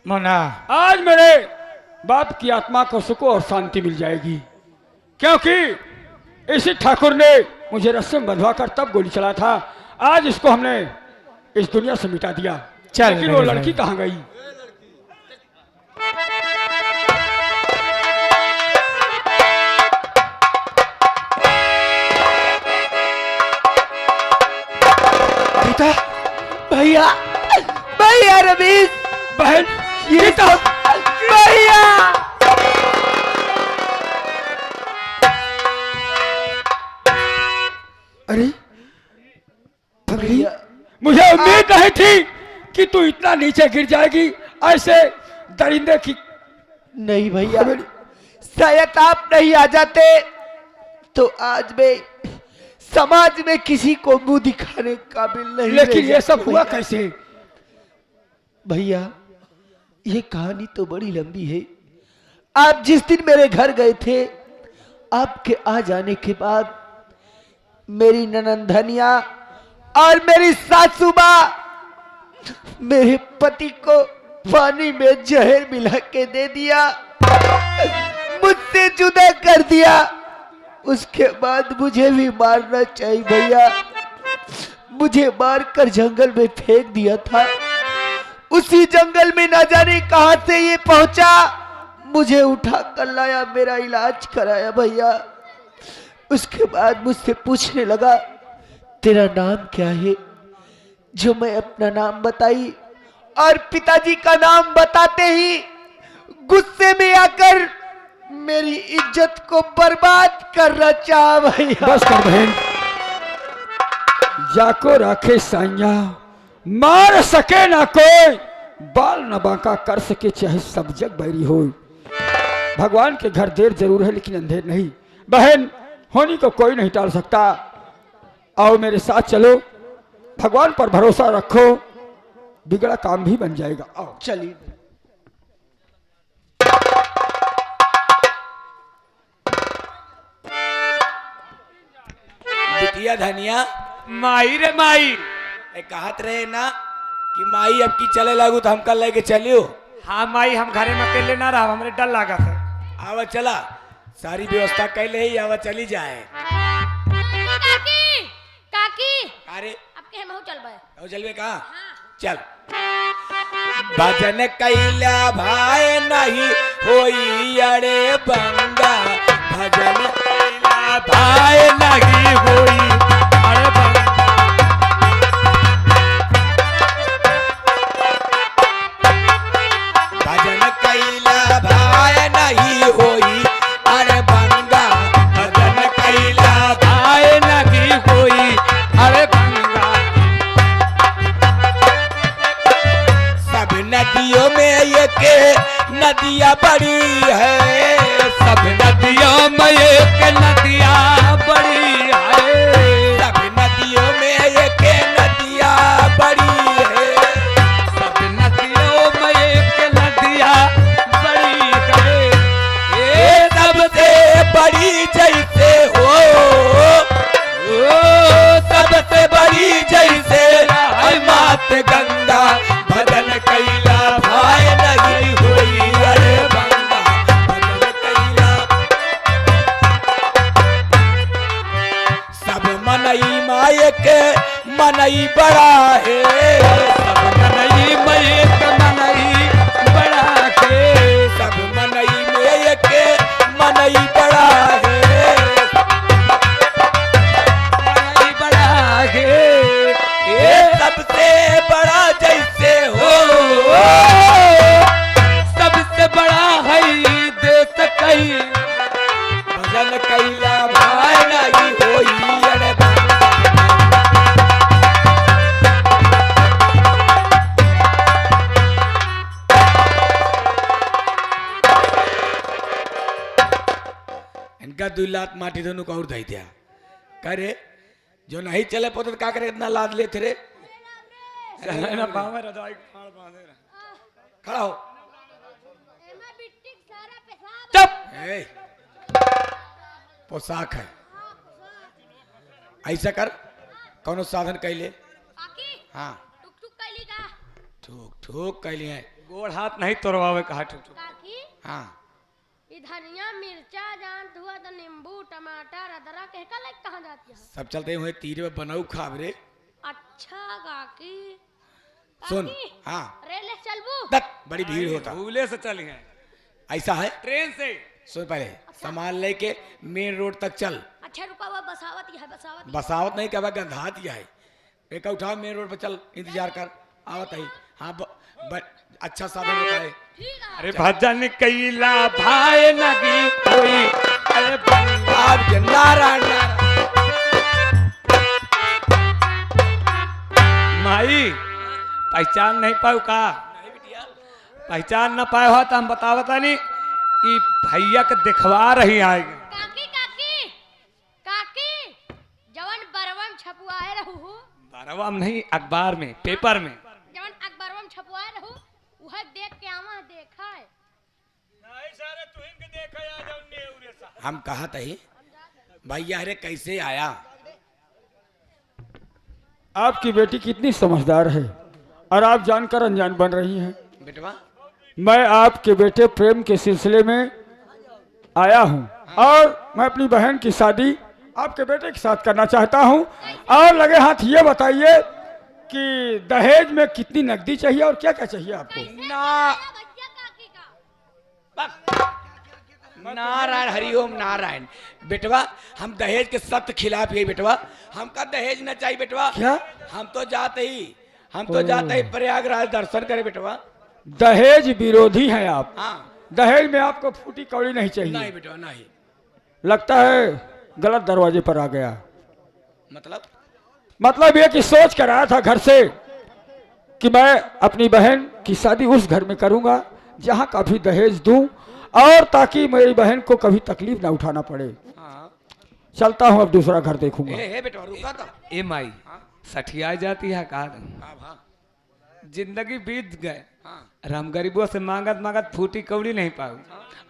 मना आज मेरे बाप की आत्मा को सुकून और शांति मिल जाएगी, क्योंकि इसी ठाकुर ने मुझे रस्से में बंधवा कर तब गोली चला था। आज इसको हमने इस दुनिया से मिटा दिया। चल लेकिन वो मेरे लड़की भाई। कहाँ गई? पिता, भैया, भैया रमेश, बहन, ये सब भैया। अरे भैया, मुझे उम्मीद नहीं थी कि तू इतना नीचे गिर जाएगी ऐसे दरिंदे की। नहीं भैया, शायद आप नहीं आ जाते तो आज मैं समाज में किसी को मुंह दिखाने काबिल नहीं। लेकिन ये सब हुआ भैया। कैसे? भैया, ये कहानी तो बड़ी लंबी है। आप जिस दिन मेरे घर गए थे, आपके आ जाने के बाद मेरी ननंदनिया और मेरी सासू माँ मेरे पति को पानी में जहर मिला के दे दिया, मुझसे जुदा कर दिया। उसके बाद मुझे भी मारना चाहिए भैया। मुझे मारकर जंगल में फेंक दिया था। उसी जंगल में न जाने कहां से ये पहुंचा, मुझे उठा कर लाया, मेरा इलाज कराया भैया। उसके बाद मुझसे पूछने लगा, तेरा नाम क्या है? जो मैं अपना नाम बताई और पिताजी का नाम बताते ही गुस्से में आकर मेरी इज्जत को बर्बाद करना चाहा भैया। बस कर बहन, जाको राखे साइया, मार सके ना कोई, बाल न बांका कर सके चाहे सब जग बैरी हो। भगवान के घर देर जरूर है लेकिन अंधेर नहीं। बहन, होनी को कोई नहीं टाल सकता। आओ मेरे साथ चलो, भगवान पर भरोसा रखो, बिगड़ा काम भी बन जाएगा। आओ चलिए। बिटिया धनिया माई रे माई। कहत रहे ना कि माई अब की चले लागू तो हम कल लेके चलियो। हाँ माई, हम घरे में अकेले ना रहा, हमरे डर लगा था। आवा चला, सारी व्यवस्था कैले ही, आवा चली जाए। काकी काकी अरे आपके हम चल बे। हो चलवे कहाँ? चल। भजन कैला भाई नहीं होई अरे बंगा, भजन कैला भाई नहीं होई अरे बंगा। भजन कैला भाई नहीं होई अरे बंगा, भजन कैला भाई नहीं होई अरे बंगा। सब नदियों में एक नदियाँ बड़ी है, सब नदियों में एक नदियाँ बड़ी है, सब नदियों में एक नदियाँ बड़ी है, सब नदियों में एक नदियाँ बड़ी है। ये सबसे बड़ी जैसे हो, सबसे बड़ी जैसे है मात गंगा, भजन कैला भाई नहीं हुई अरे बंगा, भजन कैला। सब मनई माए के मनई बड़ा है, सब मनई माए के मनई बड़ा है, सब मनई में के मनई बड़ा है, मनई बड़ा है। ये सबसे बड़ा जैसे हो, सबसे बड़ा है देश कई, भजन कैला भाई नहीं होई अरे बंगा। इनका 2 लात माटी दोनों को और दई दिया करे, जो नहीं चले पोते का करे, इतना लाद ले थे रे। ना पाँव में रजाई के फाड़ बांधे रहे। खड़ा हो। एमा बिट्टी सारा पेशाब चुप। ए, पोशाक है, ऐसा कर, कौनो साधन कैले। काकी हाँ, टुक टुक कैली का ठोक ठोक कैली है। गोड़ हाथ नहीं तोड़वावे कहा ठुठू। काकी हाँ ये धनिया मिर्चा जानत हुआ तो नींबू टमाटर अदरक कहका लाइक कहाँ जाती है? सब चलते हुए तीर में बनाऊ खाब रे। अच्छा काकी सुन काकी, हाँ रेले चलबू दत बड़ी भीड़ होता भूले से चली हैं ऐसा है। ट्रेन से। सुन पहले सामान लेके मेन रोड तक चल। अच्छा रुका हुआ बसावत है बसावत बसावत नहीं कहवा गंधात ही है। एक उठा मेन रोड पे चल इंतजार कर आवत है। हाँ अच्छा साधन होता है। ठीक है। अरे भजन कैला भाई नगी कोई अरे आप के नारायण माई पहचान नहीं पाऊ का? पहचान न पाए हो तो हम बतावता नहीं ई भैया के दिखवा रही आएगी। काकी काकी काकी जवन बरवम छपुआए रहू बारहवा में नहीं अखबार में पेपर में। जवन अखबारवम छपुआए रहू वह देख के आवा देखा है। हम कहा थे भैया अरे कैसे आया। आपकी बेटी कितनी समझदार है और आप जानकर अनजान बन रही हैं। बेटवा मैं आपके बेटे प्रेम के सिलसिले में आया हूं और मैं अपनी बहन की शादी आपके बेटे के साथ करना चाहता हूं। और लगे हाथ ये बताइए कि दहेज में कितनी नकदी चाहिए और क्या क्या चाहिए आपको? ना भैया काकी का नारायण हरिओम नारायण। बेटवा हम दहेज के सख्त खिलाफ ही बेटवा। हमका दहेज न चाहिए बेटवा। क्या? हम तो जाते ही प्रयागराज दर्शन करे बेटवा। दहेज विरोधी हैं आप। हाँ दहेज में आपको फूटी कौड़ी नहीं चाहिए। नहीं बेटवा नहीं। लगता है गलत दरवाजे पर आ गया। मतलब ये कि सोच कर आया था घर से कि मैं अपनी बहन की शादी उस घर में करूंगा जहां काफी दहेज दूं और ताकि मेरी बहन को कभी तकलीफ ना उठाना पड़े। हाँ चलता हूं अब दूसरा घर देखूंगा। हे बेटवा रुका तो। ए माई सठिया जाती है कहा हाँ जिंदगी बीत गए। हाँ हम गरीबों से मांगत मांगत फूटी कौड़ी नहीं पाऊ।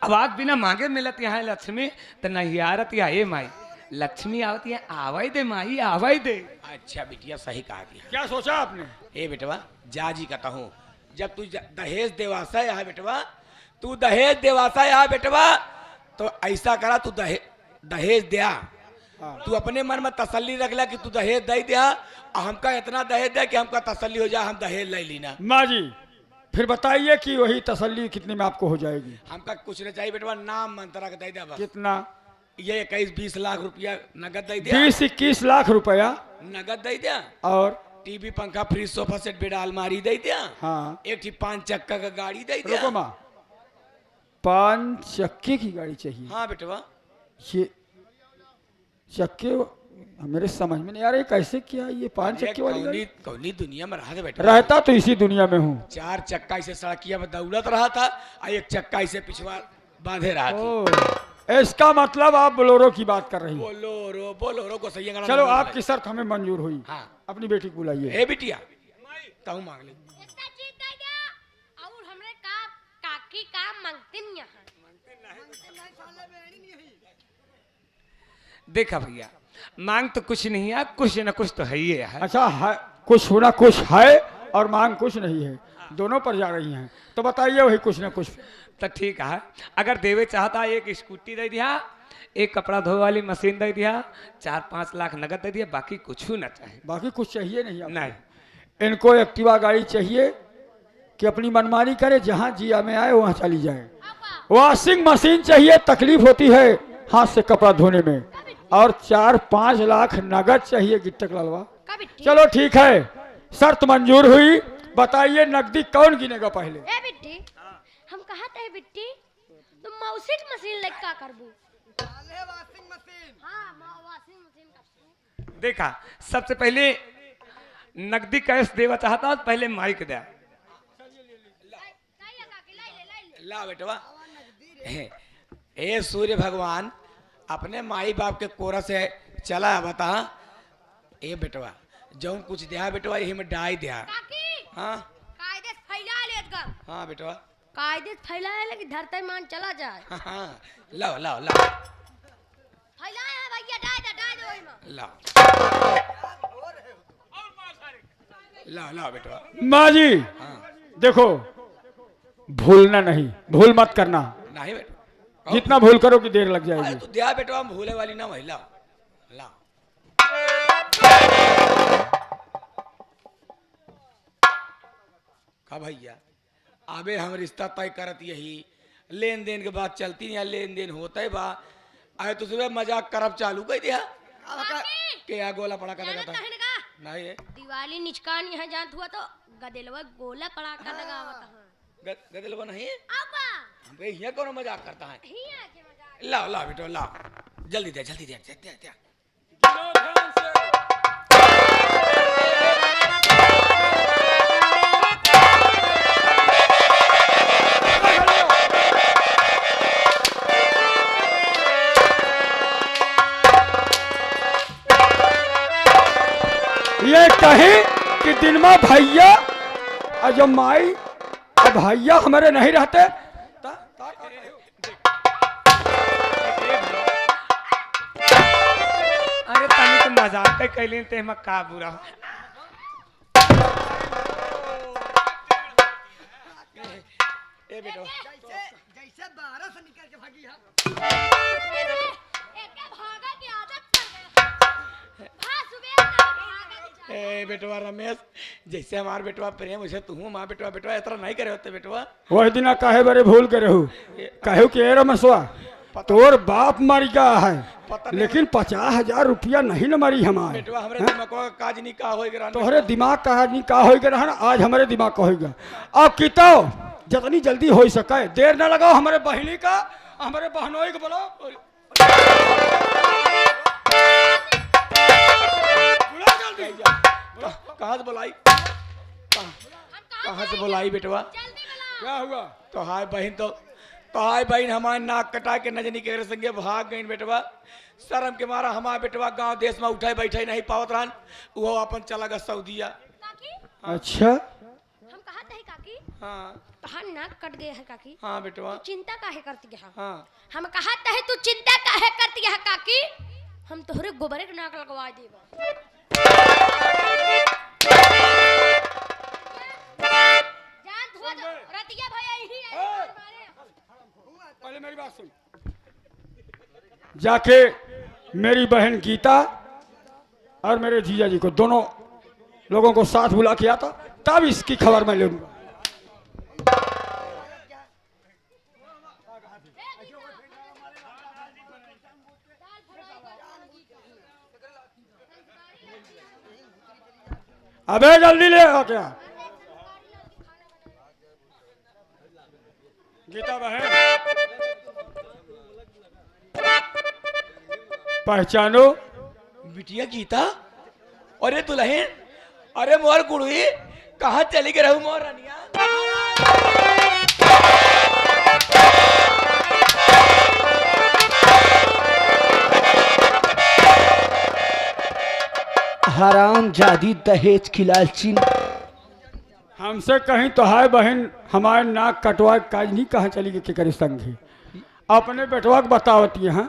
अब आज बिना मांगे मिलत यहाँ लक्ष्मी तो नहीं आरत या ए माई लक्ष्मी आवती है आवाई दे माई आवाई दे। अच्छा बिटिया सही कहा गया। क्या सोचा आपने? ए बेटवा जाजी कहता हूँ जब तू दहेज देवासा यहाँ बेटवा तू दहेज देवासा यहाँ बेटवा तो ऐसा करा तू दहेज दिया। तू अपने मन में तसल्ली रख ला कि तू दहेज दे दिया और हमका इतना दहेज दे कि हमका तसल्ली हो जाए हम दहेज ले लीना। माँ जी फिर बताइए कि वही तसल्ली कितने में आपको हो जाएगी? हमका कुछ नहीं चाहिए बेटवा नाम मंत्रा का दे दिया बस। कितना? ये 21-20 लाख रुपया नगद दे दिया। 20-21 लाख रुपया नगद दे दिया और टीवी पंखा फ्रिज सोफा सेट बेड अलमारी दे दिया। हाँ एक 5 चक्का का गाड़ी दे दिया। रुको माँ 5 चक्के की गाड़ी चाहिए? हाँ बेटवा ये चक्के मेरे समझ में नहीं आ रही कैसे किया ये 5 चक्के वाली गाड़ी? कौनी दुनिया में रहा था बेटा। रहता तो इसी दुनिया में हूँ। 4 चक्का इसे सड़किया में दौड़त रहा था और 1 चक्का इसे पिछवा बांधे रहा था। ओ, इसका मतलब आप बोलोरो की बात कर रही हैं। बोलोरो को सही। चलो आपकी शर्त हमें मंजूर हुई। हाँ अपनी बेटी को बुलाइए। ए बिटिया ताऊ मांग ले। इतना चीज दे दिया और हमरे का काकी का मांगते नहीं यहाँ। देखा भैया मांग तो कुछ नहीं है कुछ न कुछ तो है ही है। अच्छा है कुछ होना कुछ है और मांग कुछ नहीं है दोनों पर जा रही हैं तो बताइए वही कुछ ना कुछ। तो ठीक है अगर देवे चाहता एक स्कूटी दे दिया एक कपड़ा धोने वाली मशीन दे दिया 4-5 लाख नगद दे दिया बाकी कुछ ना चाहिए। बाकी कुछ चाहिए नहीं आपको? नहीं इनको एक्टिवा गाड़ी चाहिए कि अपनी मनमानी करे जहाँ जिया में आए वहाँ चली जाए। वॉशिंग मशीन चाहिए तकलीफ होती है हाथ से कपड़ा धोने में और 4-5 लाख नगद चाहिए गिट्टक लालवा। चलो ठीक है शर्त मंजूर हुई। बताइए नकदी कौन गिनेगा पहले? ए बिट्टी हम कहा थे बिट्टी तुम मौसिक मशीन लेके का करबू? Washing machine. हाँ वॉशिंग मशीन का। देखा सबसे पहले नकदी कैश देवा चाहता पहले माइक दे। ला बेटवा ए सूर्य भगवान अपने माई बाप के कोरा से चला बता। ए बेटवा जो कुछ दिया बेटवा यही में डाई दिया। हाँ कायदे फैला लेत कर। हाँ बेटवा कायदे फैला ले कि धरती मान चला जाए। हाँ लाओ लाओ लाओ फैलाए है भैया डाय दे ओई में। लाओ लाओ लाओ बेटवा। माँ जी हाँ देखो भूलना नहीं, भूल मत करना। नहीं बेटा जितना भूल करोगे देर लग अरे जाएगी। तू दिया बेटवा हम भूले वाली ना महिला ला का भैया आबे हम रिश्ता तय करत यही लेन देन के बाद चलती नहीं लेन देन होता है बा आए तो सुबह मजाक करब चालू कर दिया के आ गोला पड़ा कर जानत था नहीं का नहीं है दिवाली निचकान यहाँ जानत हुआ तो गदेलवा गोला पड़ाका लगावत हां गदलवा नहीं है आबा हम यहाँ कौन मजाक करता है हिया के मजाक ला ला बेटा ला जल्दी दे जल्दी दे दे दे ये कहे कि दिन में भैया और जब माई और भैया हमारे नहीं रहते अरे तनी तो मजाक कैले ते हम का बुरा ए बेटा एके भागा की आदत पड़ गई हां सुबह ना भागा ए बेटवा रमेश जैसे हमार बेटवा प्रेम वैसे तू माँ बेटवा बेटवा इतना नहीं करे होते बेटवा वही दिन कहे बरे भूल के रहू कहू कि ए रमसवा तोर बाप मर गया है लेकिन 50,000 रुपया नहीं न मरी हमारे। बेटवा हमरे दिमाग का काज नहीं का होएगा तोहरे दिमाग का आज नहीं का होगा रहन आज हमारे दिमाग का होगा। अब कितो जितनी जल्दी हो सके देर ना लगाओ हमारे बहिनी का हमारे बहनोई को बोलो बुला जल्दी। कहाँ से बुलाई कहाँ से बुलाई बेटवा जल्दी बुला क्या हुआ? तो हाय बहन हमारे नाक कटा के नजनी के संगे भाग गई बेटवा शर्म के मारा हमारे बेटवा गांव देश में उठाई बैठे नहीं पावत रहन वो अपन चला गया सऊदीया। काकी अच्छा हम कहा थे काकी हाँ तहां नाक कट गए है काकी हाँ बेटवा चिंता काहे करती है हाँ हम कहा थे तू चिंता काहे करती है काकी हम तोहरे गोबरे के नाक लगवा देबा जान धुआ दो रतिया भैया यही है पहले मेरी बात सुन। जाके मेरी बहन गीता और मेरे जीजा जी को दोनों लोगों को साथ बुला के आता तब इसकी खबर मैं ले लूंगा। अबे जल्दी ले आ क्या गीता बहन पहचानो बिटिया गीता अरे दुल्हन अरे मोर गुड़ुई कहाँ चली गई रहू मोर रानिया हराम जादी दहेज की लालची हमसे कहीं तो हाय बहन हमारे नाक कटवा काज नहीं कहाँ चली गई केकर संग अपने बेटवा को बतावती है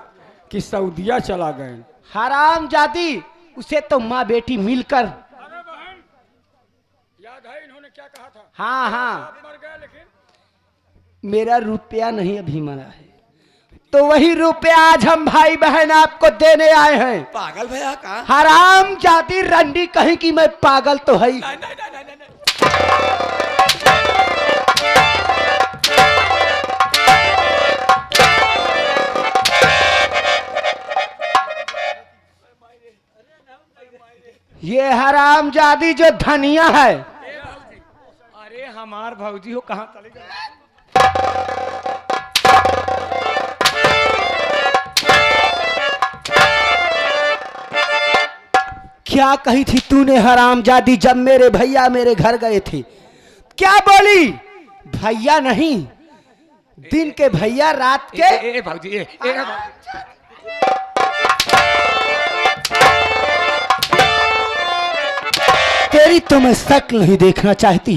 कि सऊदिया चला गए। हराम जादी उसे तो माँ बेटी मिलकर अरे बहन याद है इन्होंने क्या कहा था? हाँ हाँ आप मर गए लेकिन मेरा रुपया नहीं अभी मरा है तो वही रुपया आज हम भाई बहन आपको देने आए हैं। पागल भैया कहाँ हराम जाती रंडी कहीं कि मैं पागल तो है ही। नहीं नहीं नहीं नहीं नहीं ये हराम जादी जो धनिया है अरे हमार भौजी हो कहाँ चली गई? क्या कही थी तूने हराम जादी जब मेरे भैया मेरे घर गए थे? क्या बोली? भैया नहीं दिन के भैया रात के ए भौजी ए तेरी तो मैं शक्ल नहीं देखना चाहती।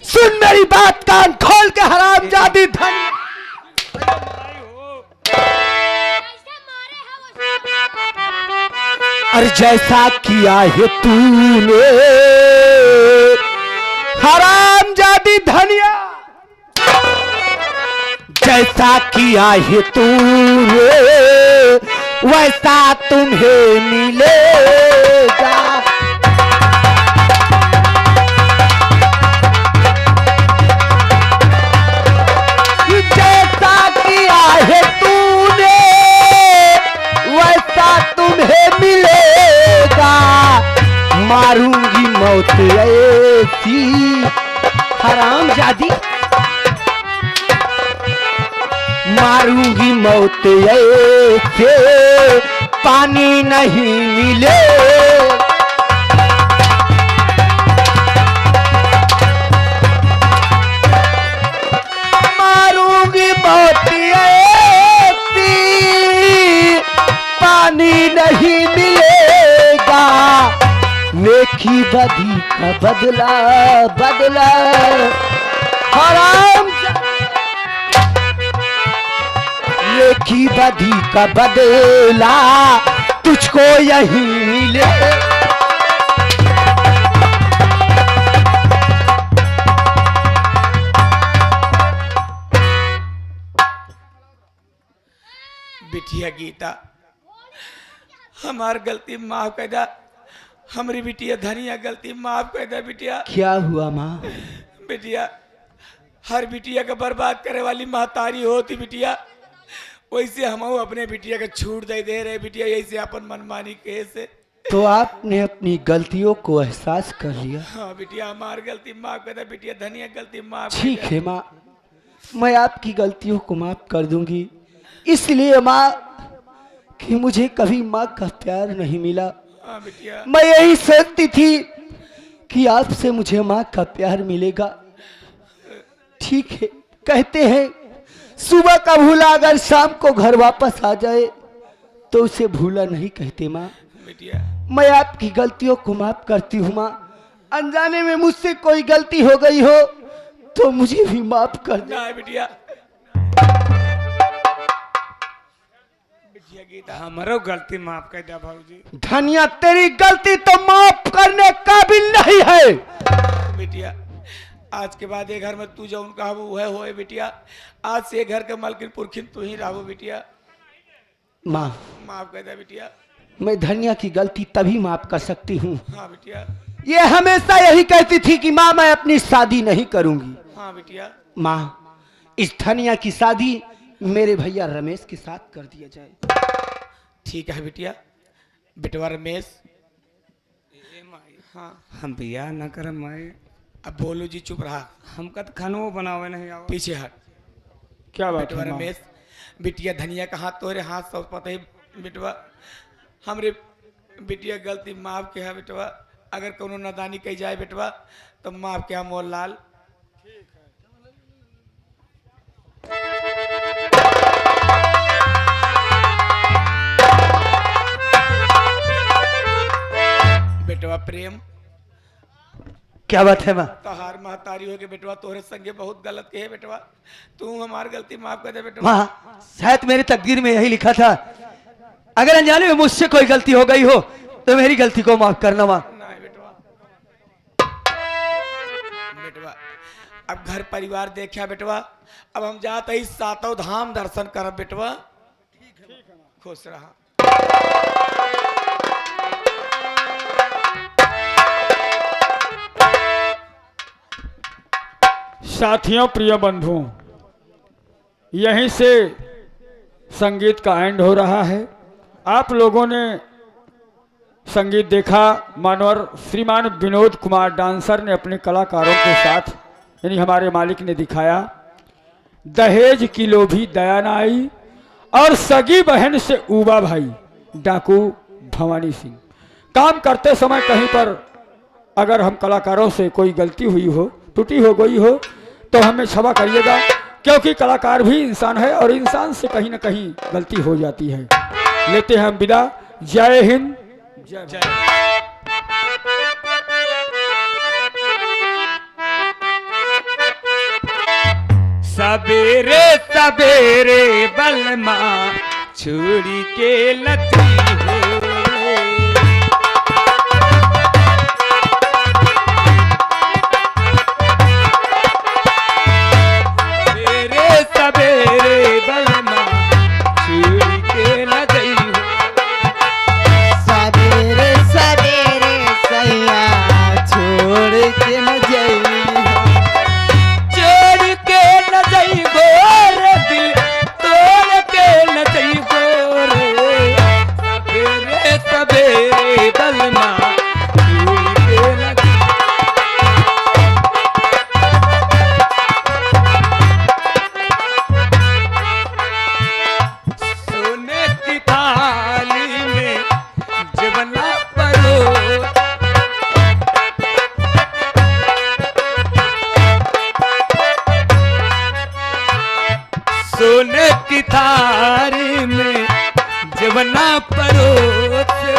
सुन मेरी बात कान खोल के हराम जादी धनिया कैसे मारे है और जैसा किया है तूने हराम जादी धनिया जैसा किया है तूने वैसा तुम्हें मिलेगा। जैसा किया है तूने वैसा तुम्हें मिलेगा। मारूंगी मौत ऐसी हरामजादी, मारूंगी मौत ऐसे पानी नहीं मिले। मारूंगी मौत ऐसी पानी नहीं मिलेगा। नेकी बदी का बदला बदला हराम, नेकी बदी का बदला तुझको यही मिले। बिटिया गीता, हमार गलती माफ कर दा। हमारी बिटिया धनिया गलती माफ कर दा। बिटिया क्या हुआ माँ? बिटिया हर बिटिया का बर्बाद करे वाली महतारी होती बिटिया, वैसे हम अपने बिटिया का छूट दे रहे बिटिया, ऐसे अपन मनमानी कैसे। तो आपने अपनी गलतियों को एहसास कर लिया। हाँ बिटिया, हमार गलती माफ कर दे बिटिया, धनिया गलती माफ कर ठीक दे। है माँ, मैं आपकी गलतियों को माफ कर दूंगी। इसलिए माँ कि मुझे कभी माँ का प्यार नहीं मिला। हाँ बिटिया, मैं यही सोचती थी कि आपसे मुझे माँ का प्यार मिलेगा। ठीक है, कहते हैं सुबह का भूला अगर शाम को घर वापस आ जाए तो उसे भूला नहीं कहते माँ। बिटिया मैं आपकी गलतियों को माफ करती हूँ माँ। अनजाने में मुझसे कोई गलती हो गई हो तो मुझे भी माफ कर दे। ना बिटिया। बिटिया गीता, हमारो गलती माफ कर दिया भाऊजी। धनिया, तेरी गलती तो माफ करने काबिल नहीं है। बिटिया आज के बाद ये घर में तू जो उनका वो है होए बिटिया, आज से घर का मालकिन पुरखिन तू ही रहो बिटिया। माँ, माफ कर दे बिटिया। मैं धनिया की गलती तभी माफ कर सकती हूँ। हाँ बिटिया। ये हमेशा यही कहती थी कि माँ मैं अपनी शादी नहीं करूंगी। हाँ बिटिया। माँ, इस धनिया की शादी मेरे भैया रमेश के साथ कर दिया जाए। ठीक है बिटिया। बिटवा रमेश, हाँ हम बिया न कर माई। अब बोलो जी, चुप रहा, हमका तो खानो बनावे नहीं आवा। पीछे हट। क्या बात बिटवा है माँ? रमेश, बिटिया धनिया का हाथ तोरे हाथ सब पता ही बिटवा। हमरे बिटिया गलती माफ के है बिटवा। अगर कोनो नादानी कही जाए बिटवा तो माफ के मोर लाल। बेटवा प्रेम, क्या बात है माँ? तोहार महतारी हो के बेटवा तोहरे संगे बहुत गलत के है बेटवा। तू हमार गलती माफ कर दे बेटवा। माँ, शायद मेरी तकदीर में यही लिखा था, अगर अनजाने में मुझसे कोई गलती हो गई हो तो मेरी गलती को माफ करना माँ। नहीं बेटवा। बेटवा अब घर परिवार देखा बेटवा, अब हम जाते ही सातों धाम दर्शन करब बेटवा। खुश रहा। साथियों, प्रिय बंधुओं, यहीं से संगीत का एंड हो रहा है। आप लोगों ने संगीत देखा, मानवर श्रीमान विनोद कुमार डांसर ने अपने कलाकारों के साथ, यानी हमारे मालिक ने दिखाया दहेज की लोभी दया न आई और सगी बहन से ऊबा भाई डाकू भवानी सिंह। काम करते समय कहीं पर अगर हम कलाकारों से कोई गलती हुई हो, त्रुटि हो गई हो तो हमें क्षमा करिएगा, क्योंकि कलाकार भी इंसान है और इंसान से कहीं ना कहीं गलती हो जाती है। लेते हैं हम विदा। जय हिंद, जय भारत। सबेरे सबेरे बलमा छुरी के लती हो। सबेरे सबेरे सोने की थारी में जवना परोसो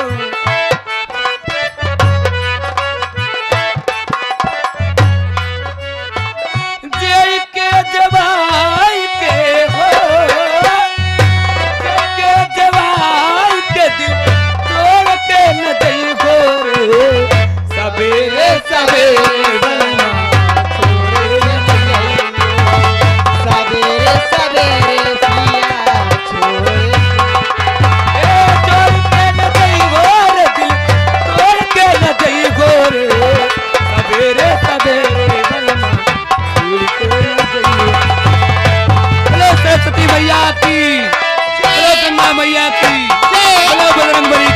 जय के जवाई के हो जय के जवाई के दिल तोड़ के न दई गोरे सवेरे सवेरे बलमा छोड़े न जाइयो। सवेरे सवेरे पिया छोड़े ए तोड़ के न दई गोरे दिल तोड़ के न दई गोरे सवेरे सवेरे बलमा छोड़ के न जाइयो। बोलो सरस्वती मैया की, बोलो गंगा मैया की, बोलो बजरंग बली